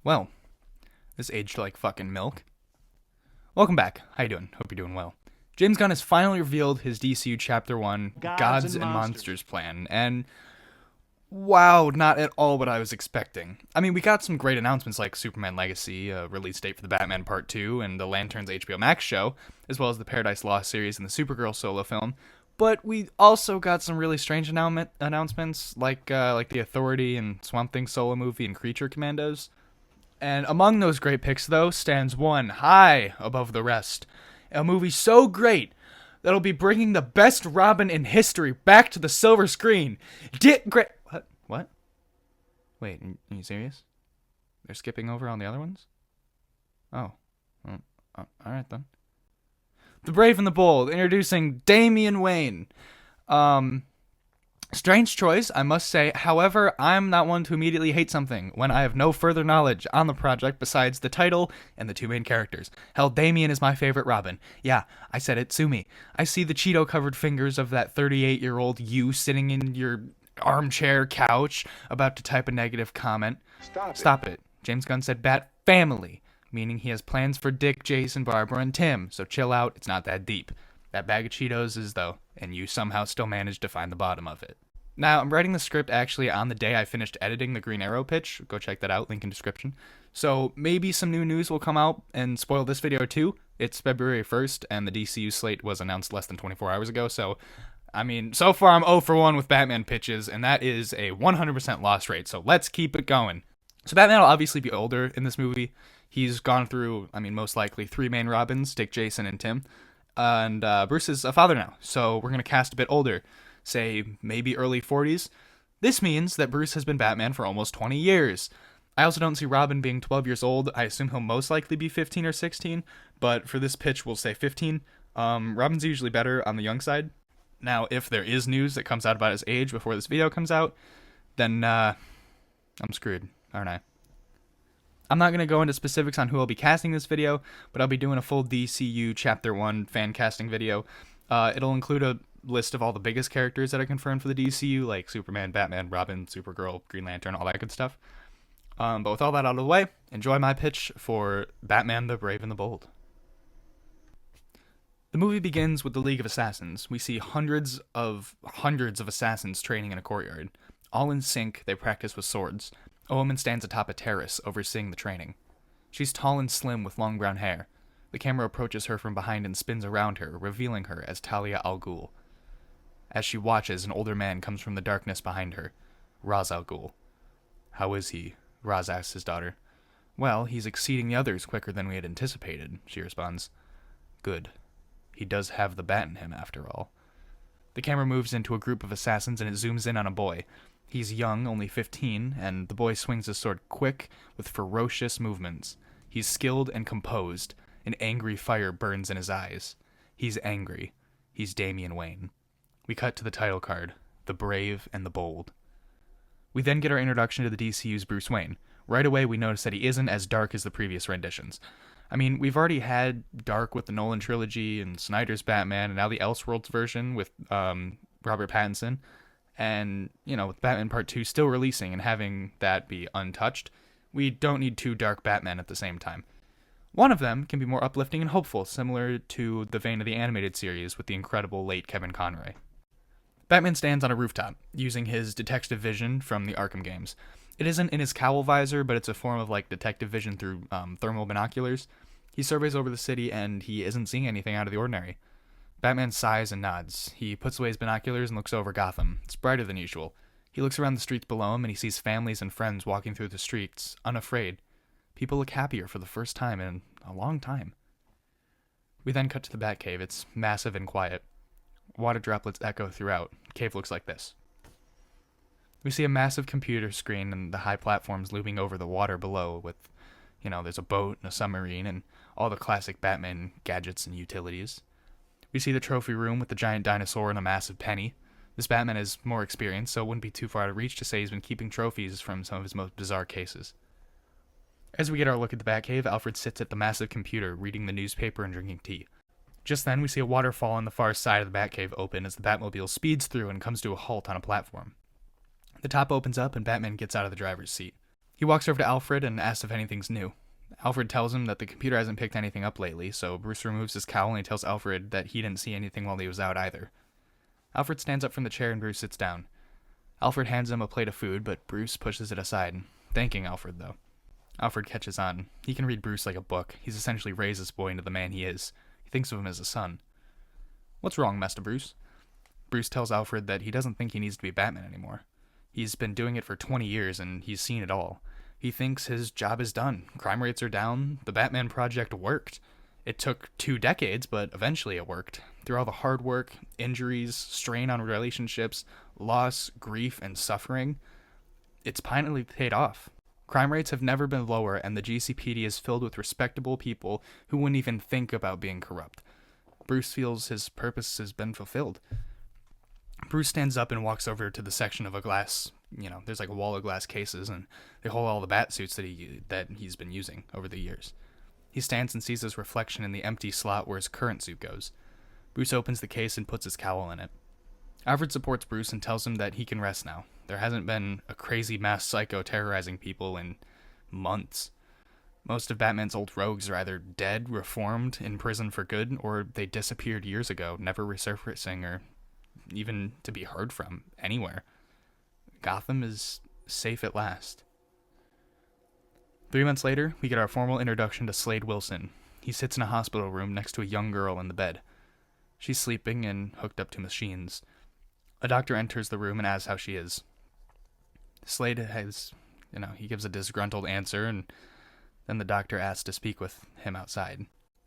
Well, this aged like fucking milk. Welcome back. How you doing? Hope you're doing well. James Gunn has finally revealed his DCU Chapter 1 Gods and Monsters plan, and wow, not at all what I was expecting. I mean, we got some great announcements like Superman Legacy, a release date for the Batman Part 2, and the Lanterns HBO Max show, as well as the Paradise Lost series and the Supergirl solo film. But we also got some really strange announcements, like the Authority and Swamp Thing solo movie and Creature Commandos. And among those great picks, though, stands one high above the rest. A movie so great that'll be bringing the best Robin in history back to the silver screen. Dick Gra- What? Wait, are you serious? They're skipping over on the other ones? Oh. Well, alright then. The Brave and the Bold, introducing Damian Wayne. Strange choice, I must say. However, I'm not one to immediately hate something when I have no further knowledge on the project besides the title and the two main characters. Hell, Damien is my favorite Robin. Yeah, I said it, sue me. I see the Cheeto-covered fingers of that 38-year-old you sitting in your armchair couch about to type a negative comment. Stop it. James Gunn said Bat Family, meaning he has plans for Dick, Jason, Barbara, and Tim, so chill out, it's not that deep. That bag of Cheetos is, though, and you somehow still managed to find the bottom of it. Now, I'm writing the script actually on the day I finished editing the Green Arrow pitch. Go check that out, link in description. So maybe some new news will come out and spoil this video too. It's February 1st, and the DCU slate was announced less than 24 hours ago, so, I mean, so far I'm 0 for 1 with Batman pitches, and that is a 100% loss rate, so let's keep it going. So Batman will obviously be older in this movie. He's gone through, most likely 3 main Robins, Dick, Jason, and Tim. And Bruce is a father now, so we're going to cast a bit older. Say, maybe early 40s. This means that Bruce has been Batman for almost 20 years. I also don't see Robin being 12 years old. I assume he'll most likely be 15 or 16, but for this pitch, we'll say 15. Robin's usually better on the young side. Now, if there is news that comes out about his age before this video comes out, then, I'm screwed, aren't I? I'm not going to go into specifics on who I'll be casting this video, but I'll be doing a full DCU Chapter 1 fan casting video. It'll include a list of all the biggest characters that are confirmed for the DCU, like Superman, Batman, Robin, Supergirl, Green Lantern, all that good stuff. But with all that out of the way, enjoy my pitch for Batman the Brave and the Bold. The movie begins with the League of Assassins. We see hundreds of assassins training in a courtyard. All in sync, they practice with swords. A woman stands atop a terrace, overseeing the training. She's tall and slim with long brown hair. The camera approaches her from behind and spins around her, revealing her as Talia al Ghul. As she watches, an older man comes from the darkness behind her. Ra's al Ghul. "How is he?" Ra's asks his daughter. "Well, he's exceeding the others quicker than we had anticipated," she responds. "Good. He does have the bat in him, after all." The camera moves into a group of assassins and it zooms in on a boy. He's young, only 15, and the boy swings his sword quick, with ferocious movements. He's skilled and composed. An angry fire burns in his eyes. He's angry. He's Damian Wayne. We cut to the title card, The Brave and the Bold. We then get our introduction to the DCU's Bruce Wayne. Right away we notice that he isn't as dark as the previous renditions. I mean, we've already had dark with the Nolan trilogy and Snyder's Batman, and now the Elseworlds version with Robert Pattinson. And, with Batman Part 2 still releasing and having that be untouched, we don't need 2 dark Batmen at the same time. One of them can be more uplifting and hopeful, similar to the vein of the animated series with the incredible late Kevin Conroy. Batman stands on a rooftop, using his detective vision from the Arkham games. It isn't in his cowl visor, but it's a form of, detective vision through thermal binoculars. He surveys over the city, and he isn't seeing anything out of the ordinary. Batman sighs and nods. He puts away his binoculars and looks over Gotham. It's brighter than usual. He looks around the streets below him, and he sees families and friends walking through the streets, unafraid. People look happier for the first time in a long time. We then cut to the Batcave. It's massive and quiet. Water droplets echo throughout. The cave looks like this. We see a massive computer screen and the high platforms looming over the water below with, there's a boat and a submarine and all the classic Batman gadgets and utilities. We see the trophy room with the giant dinosaur and a massive penny. This Batman is more experienced, so it wouldn't be too far out of reach to say he's been keeping trophies from some of his most bizarre cases. As we get our look at the Batcave, Alfred sits at the massive computer, reading the newspaper and drinking tea. Just then, we see a waterfall on the far side of the Batcave open as the Batmobile speeds through and comes to a halt on a platform. The top opens up and Batman gets out of the driver's seat. He walks over to Alfred and asks if anything's new. Alfred tells him that the computer hasn't picked anything up lately, so Bruce removes his cowl and he tells Alfred that he didn't see anything while he was out either. Alfred stands up from the chair and Bruce sits down. Alfred hands him a plate of food, but Bruce pushes it aside, thanking Alfred though. Alfred catches on. He can read Bruce like a book. He's essentially raised this boy into the man he is. He thinks of him as a son. "What's wrong, Master Bruce?" Bruce tells Alfred that he doesn't think he needs to be Batman anymore. He's been doing it for 20 years and he's seen it all. He thinks his job is done. Crime rates are down. The Batman Project worked. It took 2 decades, but eventually it worked. Through all the hard work, injuries, strain on relationships, loss, grief, and suffering, it's finally paid off. Crime rates have never been lower, and the GCPD is filled with respectable people who wouldn't even think about being corrupt. Bruce feels his purpose has been fulfilled. Bruce stands up and walks over to the section of a glass, there's like a wall of glass cases, and they hold all the bat suits that he's been using over the years. He stands and sees his reflection in the empty slot where his current suit goes. Bruce opens the case and puts his cowl in it. Alfred supports Bruce and tells him that he can rest now. There hasn't been a crazy mass psycho terrorizing people in months. Most of Batman's old rogues are either dead, reformed, in prison for good, or they disappeared years ago, never resurfacing or even to be heard from anywhere. Gotham is safe at last. 3 months later, we get our formal introduction to Slade Wilson. He sits in a hospital room next to a young girl in the bed. She's sleeping and hooked up to machines. A doctor enters the room and asks how she is. Slade he gives a disgruntled answer, and then the doctor asks to speak with him outside.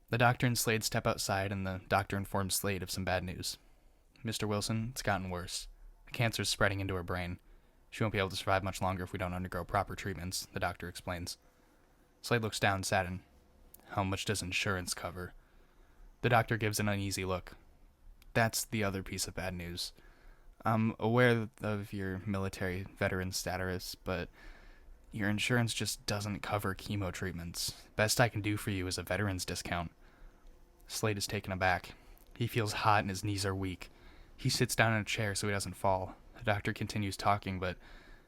The doctor and Slade step outside, and the doctor informs Slade of some bad news. "Mr. Wilson, it's gotten worse. The cancer's spreading into her brain. She won't be able to survive much longer if we don't undergo proper treatments," the doctor explains. Slade looks down, saddened. "How much does insurance cover?" The doctor gives an uneasy look. "That's the other piece of bad news. I'm aware of your military veteran status, but your insurance just doesn't cover chemo treatments. Best I can do for you is a veteran's discount." Slade is taken aback. He feels hot and his knees are weak. He sits down in a chair so he doesn't fall. The doctor continues talking, but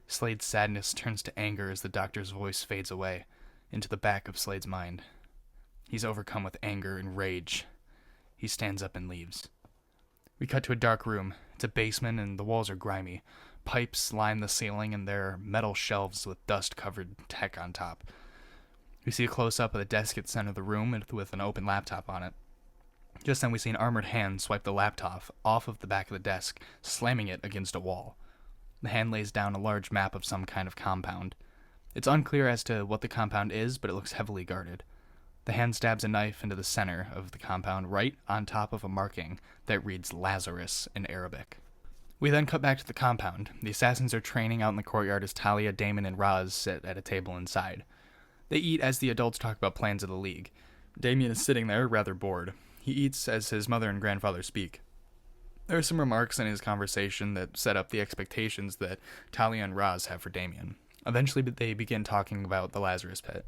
Slade's sadness turns to anger as the doctor's voice fades away into the back of Slade's mind. He's overcome with anger and rage. He stands up and leaves. We cut to a dark room. It's a basement and the walls are grimy. Pipes line the ceiling and there are metal shelves with dust-covered tech on top. We see a close-up of the desk at the center of the room with an open laptop on it. Just then we see an armored hand swipe the laptop off of the back of the desk, slamming it against a wall. The hand lays down a large map of some kind of compound. It's unclear as to what the compound is, but it looks heavily guarded. The hand stabs a knife into the center of the compound, right on top of a marking that reads Lazarus in Arabic. We then cut back to the compound. The assassins are training out in the courtyard as Talia, Damon, and Raz sit at a table inside. They eat as the adults talk about plans of the League. Damien is sitting there, rather bored. He eats as his mother and grandfather speak. There are some remarks in his conversation that set up the expectations that Talia and Raz have for Damien. Eventually, they begin talking about the Lazarus Pit.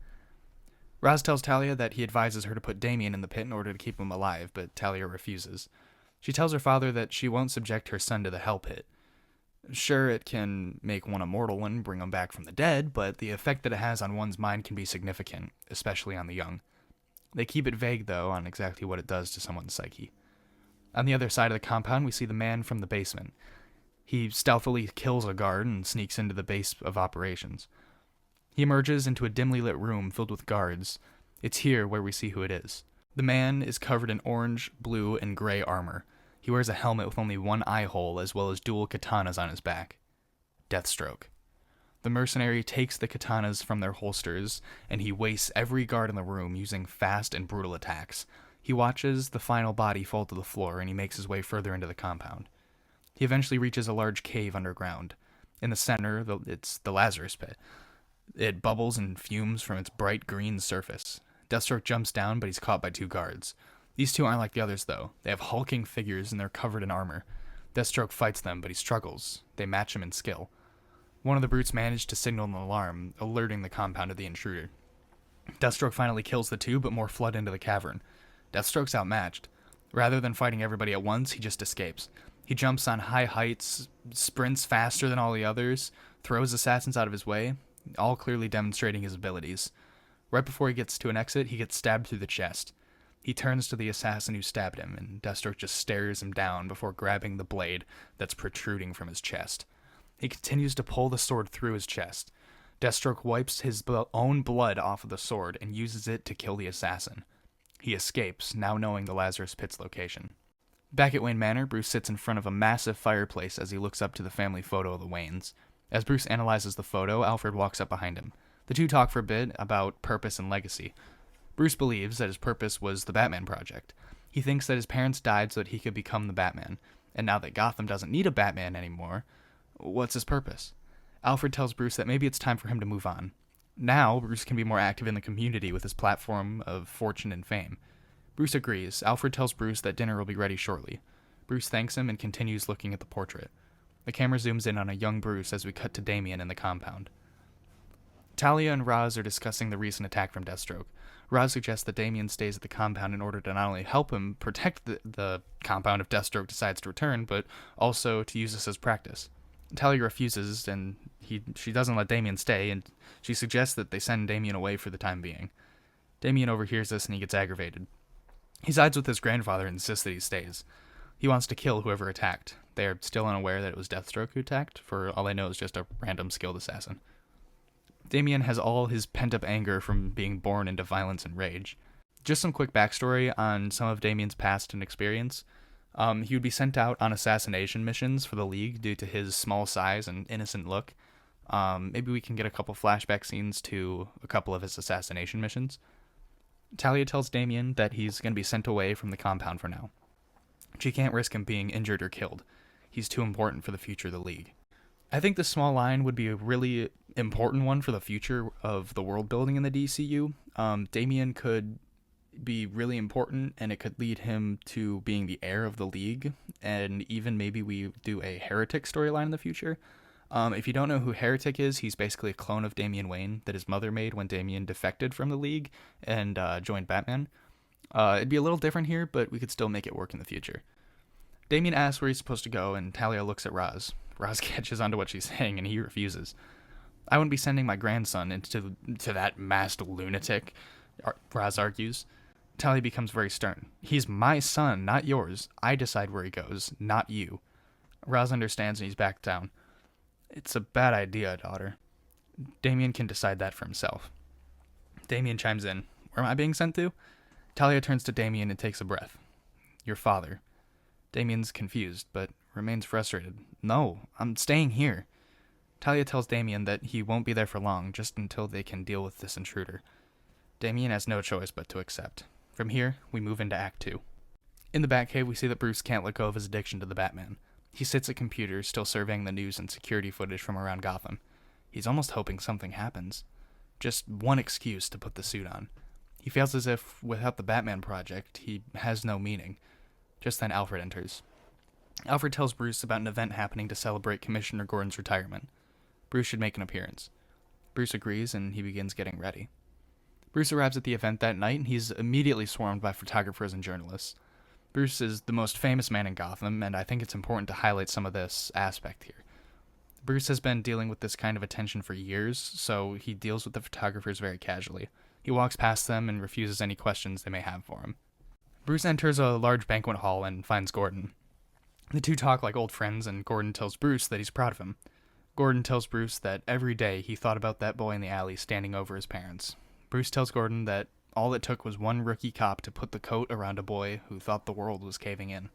Raz tells Talia that he advises her to put Damien in the pit in order to keep him alive, but Talia refuses. She tells her father that she won't subject her son to the Hell Pit. Sure, it can make one immortal and bring him back from the dead, but the effect that it has on one's mind can be significant, especially on the young. They keep it vague, though, on exactly what it does to someone's psyche. On the other side of the compound, we see the man from the basement. He stealthily kills a guard and sneaks into the base of operations. He emerges into a dimly lit room filled with guards. It's here where we see who it is. The man is covered in orange, blue, and gray armor. He wears a helmet with only one eye hole, as well as dual katanas on his back. Deathstroke. The mercenary takes the katanas from their holsters, and he wastes every guard in the room using fast and brutal attacks. He watches the final body fall to the floor, and he makes his way further into the compound. He eventually reaches a large cave underground. In the center, it's the Lazarus Pit. It bubbles and fumes from its bright green surface. Deathstroke jumps down, but he's caught by 2 guards. These 2 aren't like the others, though. They have hulking figures, and they're covered in armor. Deathstroke fights them, but he struggles. They match him in skill. One of the brutes managed to signal an alarm, alerting the compound of the intruder. Deathstroke finally kills the 2, but more flood into the cavern. Deathstroke's outmatched. Rather than fighting everybody at once, he just escapes. He jumps on high heights, sprints faster than all the others, throws assassins out of his way. all clearly demonstrating his abilities. Right before he gets to an exit, he gets stabbed through the chest. He turns to the assassin who stabbed him, and Deathstroke just stares him down before grabbing the blade that's protruding from his chest. He continues to pull the sword through his chest. Deathstroke wipes his own blood off of the sword and uses it to kill the assassin. He escapes, now knowing the Lazarus Pit's location. Back at Wayne Manor, Bruce sits in front of a massive fireplace as he looks up to the family photo of the Waynes. As Bruce analyzes the photo, Alfred walks up behind him. The two talk for a bit about purpose and legacy. Bruce believes that his purpose was the Batman Project. He thinks that his parents died so that he could become the Batman, and now that Gotham doesn't need a Batman anymore, what's his purpose? Alfred tells Bruce that maybe it's time for him to move on. Now, Bruce can be more active in the community with his platform of fortune and fame. Bruce agrees. Alfred tells Bruce that dinner will be ready shortly. Bruce thanks him and continues looking at the portrait. The camera zooms in on a young Bruce as we cut to Damian in the compound. Talia and Ra's are discussing the recent attack from Deathstroke. Ra's suggests that Damian stays at the compound in order to not only help him protect the compound if Deathstroke decides to return, but also to use this as practice. Talia refuses, and she doesn't let Damian stay, and she suggests that they send Damian away for the time being. Damian overhears this and he gets aggravated. He sides with his grandfather and insists that he stays. He wants to kill whoever attacked. They are still unaware that it was Deathstroke who attacked. For all they know, it's just a random skilled assassin. Damian has all his pent-up anger from being born into violence and rage. Just some quick backstory on some of Damian's past and experience. He would be sent out on assassination missions for the League due to his small size and innocent look. Maybe we can get a couple flashback scenes to a couple of his assassination missions. Talia tells Damian that he's going to be sent away from the compound for now. She can't risk him being injured or killed. He's too important for the future of the League. I think this small line would be a really important one for the future of the world building in the DCU. Damian could be really important, and it could lead him to being the heir of the League, and even maybe we do a Heretic storyline in the future. If you don't know who Heretic is, he's basically a clone of Damian Wayne that his mother made when Damian defected from the League and joined Batman. It'd be a little different here, but we could still make it work in the future. Damian asks where he's supposed to go, and Talia looks at Ra's. Ra's catches onto what she's saying, and he refuses. I wouldn't be sending my grandson into that masked lunatic, Ra's argues. Talia becomes very stern. He's my son, not yours. I decide where he goes, not you. Ra's understands and he's backed down. It's a bad idea, daughter. Damian can decide that for himself. Damian chimes in. Where am I being sent to? Talia turns to Damian and takes a breath. Your father. Damian's confused, but remains frustrated. No, I'm staying here. Talia tells Damian that he won't be there for long, just until they can deal with this intruder. Damian has no choice but to accept. From here, we move into Act 2. In the Batcave, we see that Bruce can't let go of his addiction to the Batman. He sits at computers, still surveying the news and security footage from around Gotham. He's almost hoping something happens. Just one excuse to put the suit on. He feels as if, without the Batman Project, he has no meaning. Just then Alfred enters. Alfred tells Bruce about an event happening to celebrate Commissioner Gordon's retirement. Bruce should make an appearance. Bruce agrees, and he begins getting ready. Bruce arrives at the event that night, and he's immediately swarmed by photographers and journalists. Bruce is the most famous man in Gotham, and I think it's important to highlight some of this aspect here. Bruce has been dealing with this kind of attention for years, so he deals with the photographers very casually. He walks past them and refuses any questions they may have for him. Bruce enters a large banquet hall and finds Gordon. The two talk like old friends, and Gordon tells Bruce that he's proud of him. Gordon tells Bruce that every day he thought about that boy in the alley standing over his parents. Bruce tells Gordon that all it took was one rookie cop to put the coat around a boy who thought the world was caving in.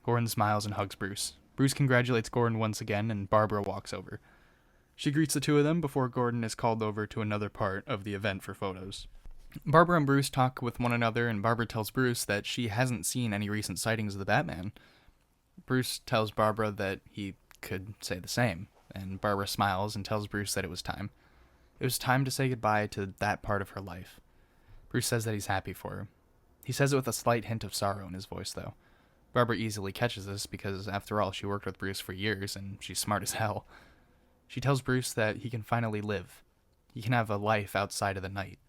Gordon smiles and hugs Bruce. Bruce congratulates Gordon once again, and Barbara walks over. She greets the two of them before Gordon is called over to another part of the event for photos. Barbara and Bruce talk with one another, and Barbara tells Bruce that she hasn't seen any recent sightings of the Batman. Bruce tells Barbara that he could say the same, and Barbara smiles and tells Bruce that it was time. It was time to say goodbye to that part of her life. Bruce says that he's happy for her. He says it with a slight hint of sorrow in his voice, though. Barbara easily catches this because, after all, she worked with Bruce for years, and she's smart as hell. She tells Bruce that he can finally live. He can have a life outside of the night.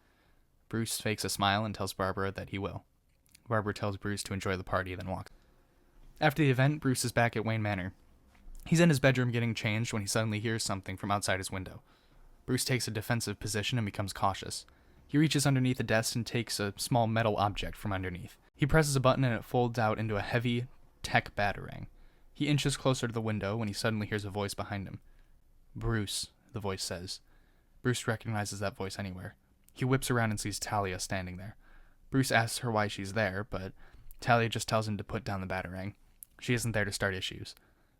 Bruce fakes a smile and tells Barbara that he will. Barbara tells Bruce to enjoy the party, then walks. After the event, Bruce is back at Wayne Manor. He's in his bedroom getting changed when he suddenly hears something from outside his window. Bruce takes a defensive position and becomes cautious. He reaches underneath the desk and takes a small metal object from underneath. He presses a button and it folds out into a heavy tech batarang. He inches closer to the window when he suddenly hears a voice behind him. "Bruce," the voice says. Bruce recognizes that voice anywhere. He whips around and sees Talia standing there. Bruce asks her why she's there, but Talia just tells him to put down the batarang. She isn't there to start issues.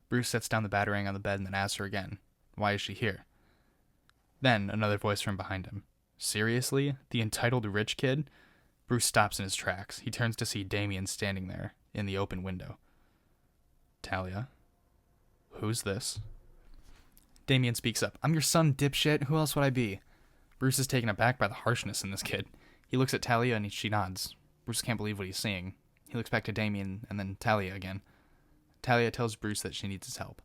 Bruce sets down the batarang on the bed and then asks her again, why is she here? Then, another voice from behind him. Seriously? The entitled rich kid? Bruce stops in his tracks. He turns to see Damien standing there, in the open window. Talia? Who's this? Damien speaks up. I'm your son, dipshit. Who else would I be? Bruce is taken aback by the harshness in this kid. He looks at Talia and she nods. Bruce can't believe what he's seeing. He looks back to Damien and then Talia again. Talia tells Bruce that she needs his help.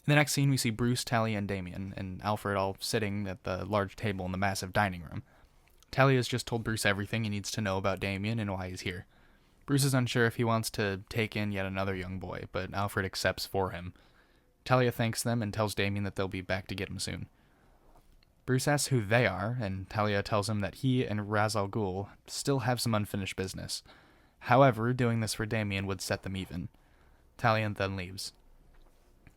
In the next scene, we see Bruce, Talia, and Damien, and Alfred all sitting at the large table in the massive dining room. Talia has just told Bruce everything he needs to know about Damien and why he's here. Bruce is unsure if he wants to take in yet another young boy, but Alfred accepts for him. Talia thanks them and tells Damien that they'll be back to get him soon. Bruce asks who they are, and Talia tells him that he and Ra's al Ghul still have some unfinished business. However, doing this for Damien would set them even. Talia then leaves.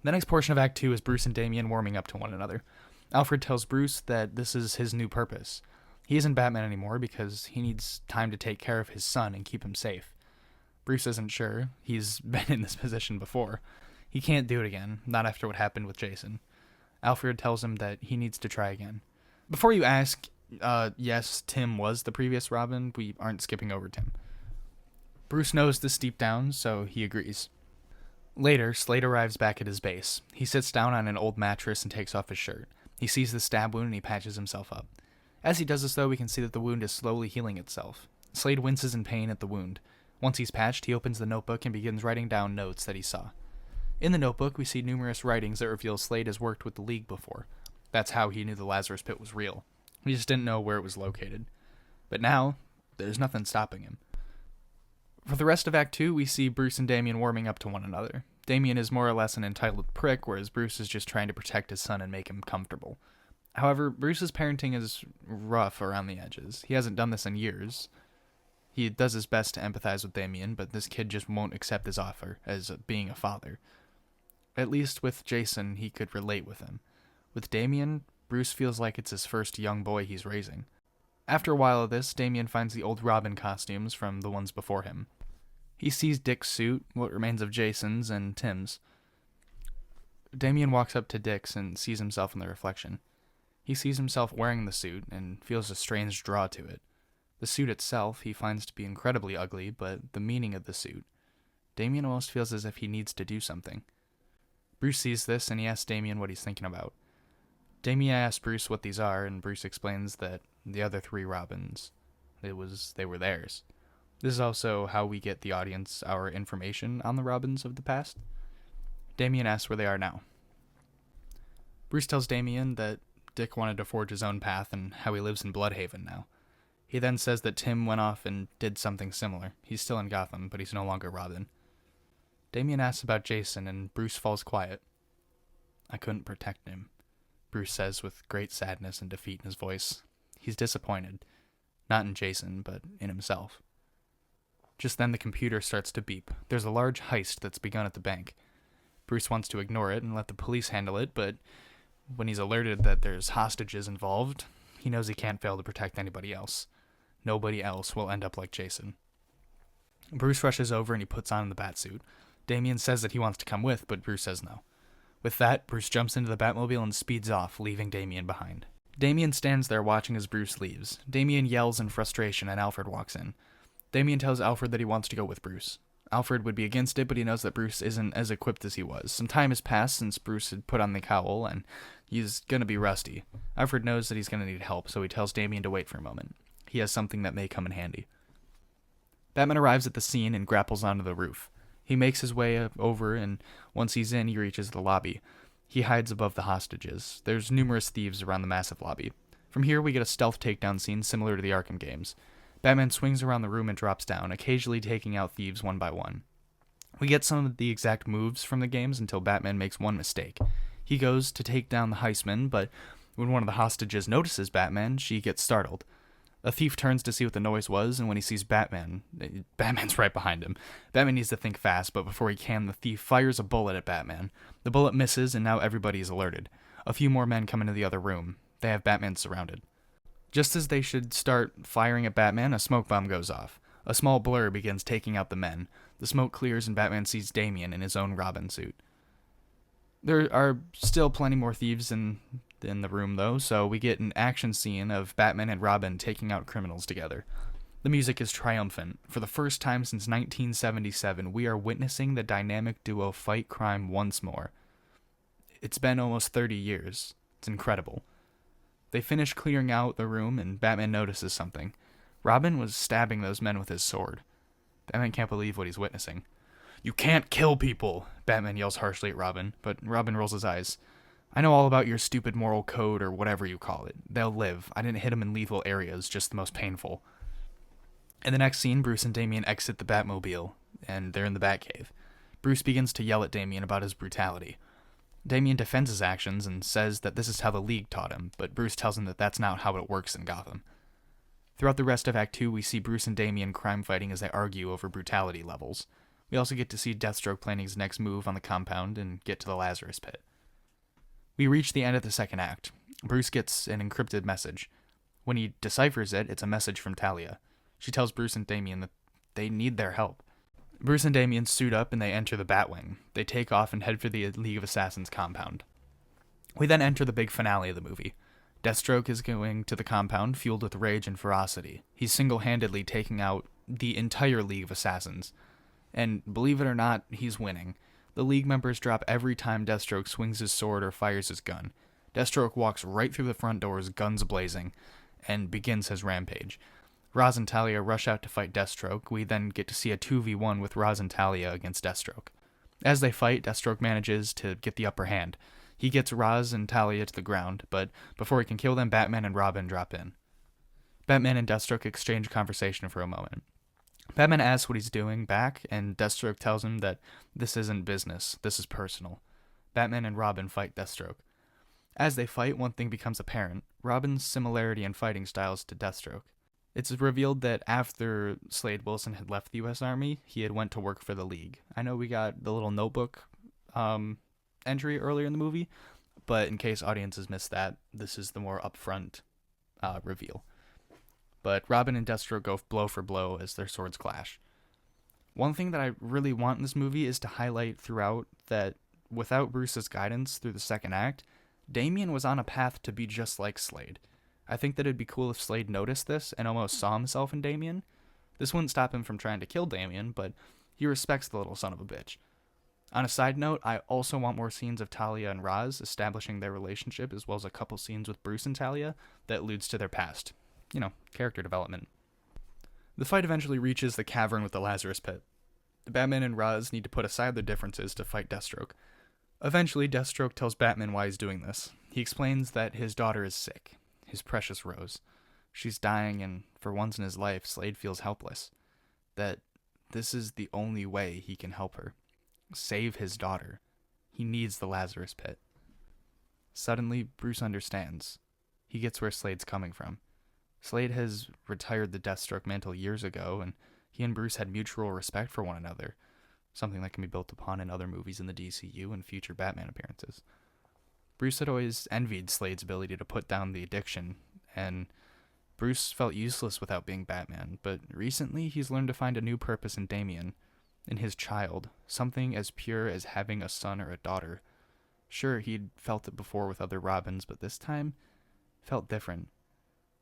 The next portion of Act 2 is Bruce and Damien warming up to one another. Alfred tells Bruce that this is his new purpose. He isn't Batman anymore because he needs time to take care of his son and keep him safe. Bruce isn't sure. He's been in this position before. He can't do it again, not after what happened with Jason. Alfred tells him that he needs to try again. Before you ask, yes, Tim was the previous Robin. We aren't skipping over Tim. Bruce knows this deep down, so he agrees. Later, Slade arrives back at his base. He sits down on an old mattress and takes off his shirt. He sees the stab wound and he patches himself up. As he does this, though, we can see that the wound is slowly healing itself. Slade winces in pain at the wound. Once he's patched, he opens the notebook and begins writing down notes that he saw. In the notebook, we see numerous writings that reveal Slade has worked with the League before. That's how he knew the Lazarus Pit was real. He just didn't know where it was located. But now, there's nothing stopping him. For the rest of Act 2, we see Bruce and Damien warming up to one another. Damien is more or less an entitled prick, whereas Bruce is just trying to protect his son and make him comfortable. However, Bruce's parenting is rough around the edges. He hasn't done this in years. He does his best to empathize with Damien, but this kid just won't accept his offer as being a father. At least with Jason, he could relate with him. With Damien, Bruce feels like it's his first young boy he's raising. After a while of this, Damien finds the old Robin costumes from the ones before him. He sees Dick's suit, what remains of Jason's, and Tim's. Damien walks up to Dick's and sees himself in the reflection. He sees himself wearing the suit and feels a strange draw to it. The suit itself he finds to be incredibly ugly, but the meaning of the suit. Damien almost feels as if he needs to do something. Bruce sees this and he asks Damien what he's thinking about. Damien asks Bruce what these are, and Bruce explains that the other three Robins, they were theirs. This is also how we get the audience our information on the Robins of the past. Damien asks where they are now. Bruce tells Damien that Dick wanted to forge his own path and how he lives in Bloodhaven now. He then says that Tim went off and did something similar. He's still in Gotham, but he's no longer Robin. Damien asks about Jason, and Bruce falls quiet. I couldn't protect him, Bruce says with great sadness and defeat in his voice. He's disappointed. Not in Jason, but in himself. Just then the computer starts to beep. There's a large heist that's begun at the bank. Bruce wants to ignore it and let the police handle it, but when he's alerted that there's hostages involved, he knows he can't fail to protect anybody else. Nobody else will end up like Jason. Bruce rushes over and he puts on the Batsuit. Damien says that he wants to come with, but Bruce says no. With that, Bruce jumps into the Batmobile and speeds off, leaving Damien behind. Damien stands there watching as Bruce leaves. Damien yells in frustration and Alfred walks in. Damien tells Alfred that he wants to go with Bruce. Alfred would be against it, but he knows that Bruce isn't as equipped as he was. Some time has passed since Bruce had put on the cowl, and he's gonna be rusty. Alfred knows that he's gonna need help, so he tells Damien to wait for a moment. He has something that may come in handy. Batman arrives at the scene and grapples onto the roof. He makes his way over, and once he's in, he reaches the lobby. He hides above the hostages. There's numerous thieves around the massive lobby. From here, we get a stealth takedown scene similar to the Arkham games. Batman swings around the room and drops down, occasionally taking out thieves one by one. We get some of the exact moves from the games until Batman makes one mistake. He goes to take down the heistman, but When one of the hostages notices Batman, she gets startled. A thief turns to see what the noise was, and when he sees Batman, Batman's right behind him. Batman needs to think fast, but before he can, the thief fires a bullet at Batman. The bullet misses, and now everybody is alerted. A few more men come into the other room. They have Batman surrounded. Just as they should start firing at Batman, a smoke bomb goes off. A small blur begins taking out the men. The smoke clears, and Batman sees Damian in his own Robin suit. There are still plenty more thieves in the room, though, so we get an action scene of Batman and Robin taking out criminals together. The music is triumphant. For the first time since 1977, we are witnessing the dynamic duo fight crime once more. It's been almost 30 years. It's incredible. They finish clearing out the room, and Batman notices something. Robin was stabbing those men with his sword. Batman can't believe what he's witnessing. "You can't kill people," Batman yells harshly at Robin, but Robin rolls his eyes. "I know all about your stupid moral code or whatever you call it. They'll live. I didn't hit them in lethal areas, just the most painful." In the next scene, Bruce and Damian exit the Batmobile, and they're in the Batcave. Bruce begins to yell at Damian about his brutality. Damian defends his actions and says that this is how the League taught him, but Bruce tells him that that's not how it works in Gotham. Throughout the rest of Act 2, we see Bruce and Damian crime fighting as they argue over brutality levels. We also get to see Deathstroke planning his next move on the compound and get to the Lazarus Pit. We reach the end of the second act. Bruce gets an encrypted message. When he deciphers it, it's a message from Talia. She tells Bruce and Damian that they need their help. Bruce and Damian suit up and they enter the Batwing. They take off and head for the League of Assassins compound. We then enter the big finale of the movie. Deathstroke is going to the compound, fueled with rage and ferocity. He's single-handedly taking out the entire League of Assassins. And believe it or not, he's winning. The League members drop every time Deathstroke swings his sword or fires his gun. Deathstroke walks right through the front doors, guns blazing, and begins his rampage. Ra's and Talia rush out to fight Deathstroke. We then get to see a 2v1 with Ra's and Talia against Deathstroke. As they fight, Deathstroke manages to get the upper hand. He gets Ra's and Talia to the ground, but before he can kill them, Batman and Robin drop in. Batman and Deathstroke exchange conversation for a moment. Batman asks what he's doing back, and Deathstroke tells him that this isn't business, this is personal. Batman and Robin fight Deathstroke. As they fight, one thing becomes apparent: Robin's similarity in fighting styles to Deathstroke. It's revealed that after Slade Wilson had left the U.S. Army, he had went to work for the League. I know we got the little notebook entry earlier in the movie, but in case audiences missed that, this is the more upfront reveal. But Robin and Deathstroke go blow for blow as their swords clash. One thing that I really want in this movie is to highlight throughout that without Bruce's guidance through the second act, Damian was on a path to be just like Slade. I think that it'd be cool if Slade noticed this and almost saw himself in Damian. This wouldn't stop him from trying to kill Damian, but he respects the little son of a bitch. On a side note, I also want more scenes of Talia and Ra's establishing their relationship, as well as a couple scenes with Bruce and Talia that alludes to their past. You know, character development. The fight eventually reaches the cavern with the Lazarus Pit. Batman and Ra's need to put aside their differences to fight Deathstroke. Eventually, Deathstroke tells Batman why he's doing this. He explains that his daughter is sick, his precious Rose. She's dying, and for once in his life, Slade feels helpless. That this is the only way he can help her. Save his daughter. He needs the Lazarus Pit. Suddenly, Bruce understands. He gets where Slade's coming from. Slade has retired the Deathstroke mantle years ago, and he and Bruce had mutual respect for one another, something that can be built upon in other movies in the DCU and future Batman appearances. Bruce had always envied Slade's ability to put down the addiction, and Bruce felt useless without being Batman, but recently he's learned to find a new purpose in Damian, in his child, something as pure as having a son or a daughter. Sure, he'd felt it before with other Robins, but this time felt different.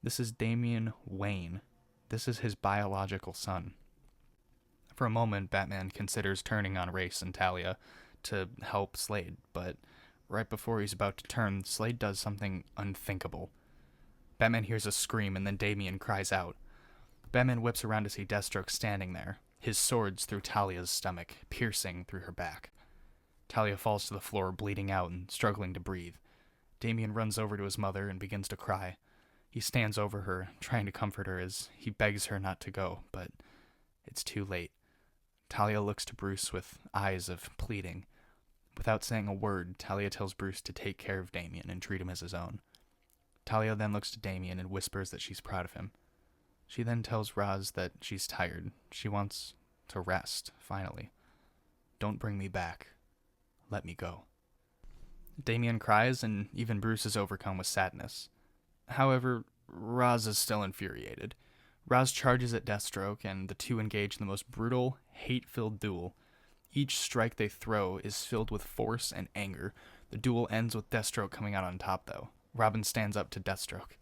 This is Damian Wayne. This is his biological son. For a moment, Batman considers turning on Ra's and Talia to help Slade, but right before he's about to turn, Slade does something unthinkable. Batman hears a scream, and then Damian cries out. Batman whips around to see Deathstroke standing there, his swords through Talia's stomach, piercing through her back. Talia falls to the floor, bleeding out and struggling to breathe. Damian runs over to his mother and begins to cry. He stands over her, trying to comfort her as he begs her not to go, but it's too late. Talia looks to Bruce with eyes of pleading. Without saying a word, Talia tells Bruce to take care of Damian and treat him as his own. Talia then looks to Damien and whispers that she's proud of him. She then tells Roz that she's tired. She wants to rest, finally. Don't bring me back. Let me go. Damien cries, and even Bruce is overcome with sadness. However, Roz is still infuriated. Roz charges at Deathstroke, and the two engage in the most brutal, hate-filled duel. Each strike they throw is filled with force and anger. The duel ends with Deathstroke coming out on top, though. Robin stands up to Deathstroke.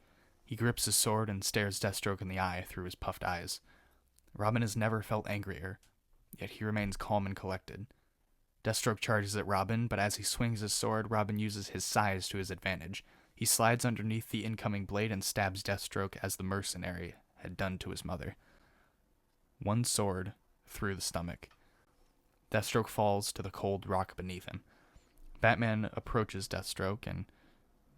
He grips his sword and stares Deathstroke in the eye through his puffed eyes. Robin has never felt angrier, yet he remains calm and collected. Deathstroke charges at Robin, but as he swings his sword, Robin uses his size to his advantage. He slides underneath the incoming blade and stabs Deathstroke as the mercenary had done to his mother. One sword through the stomach. Deathstroke falls to the cold rock beneath him. Batman approaches Deathstroke, and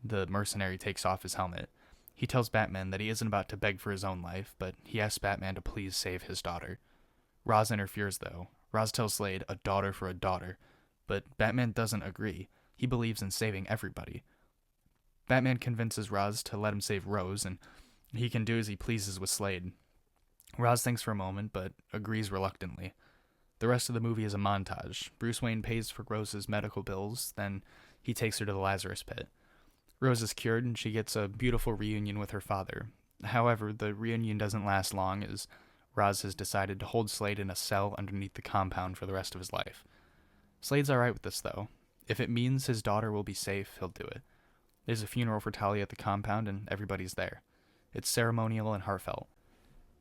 the mercenary takes off his helmet. He tells Batman that he isn't about to beg for his own life, but he asks Batman to please save his daughter. Roz interferes, though. Roz tells Slade a daughter for a daughter, but Batman doesn't agree. He believes in saving everybody. Batman convinces Roz to let him save Rose, and he can do as he pleases with Slade. Roz thinks for a moment, but agrees reluctantly. The rest of the movie is a montage. Bruce Wayne pays for Rose's medical bills, then he takes her to the Lazarus Pit. Rose is cured, and she gets a beautiful reunion with her father. However, the reunion doesn't last long, as Roz has decided to hold Slade in a cell underneath the compound for the rest of his life. Slade's alright with this, though. If it means his daughter will be safe, he'll do it. There's a funeral for Talia at the compound, and everybody's there. It's ceremonial and heartfelt.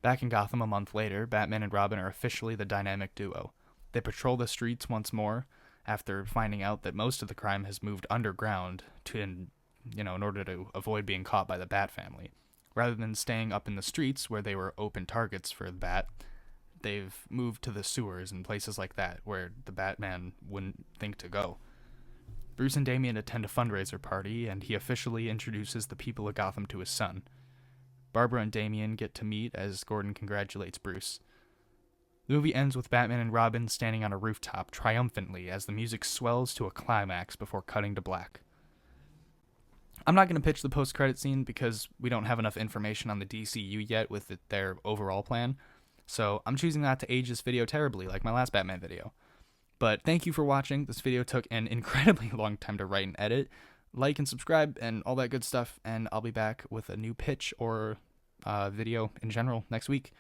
Back in Gotham a month later, Batman and Robin are officially the dynamic duo. They patrol the streets once more, after finding out that most of the crime has moved underground in order to avoid being caught by the Bat family. Rather than staying up in the streets where they were open targets for the Bat, they've moved to the sewers and places like that where the Batman wouldn't think to go. Bruce and Damien attend a fundraiser party, and he officially introduces the people of Gotham to his son. Barbara and Damien get to meet as Gordon congratulates Bruce. The movie ends with Batman and Robin standing on a rooftop triumphantly as the music swells to a climax before cutting to black. I'm not going to pitch the post-credit scene because we don't have enough information on the DCU yet with their overall plan, so I'm choosing not to age this video terribly like my last Batman video. But thank you for watching. This video took an incredibly long time to write and edit. Like and subscribe and all that good stuff, and I'll be back with a new pitch or video in general next week.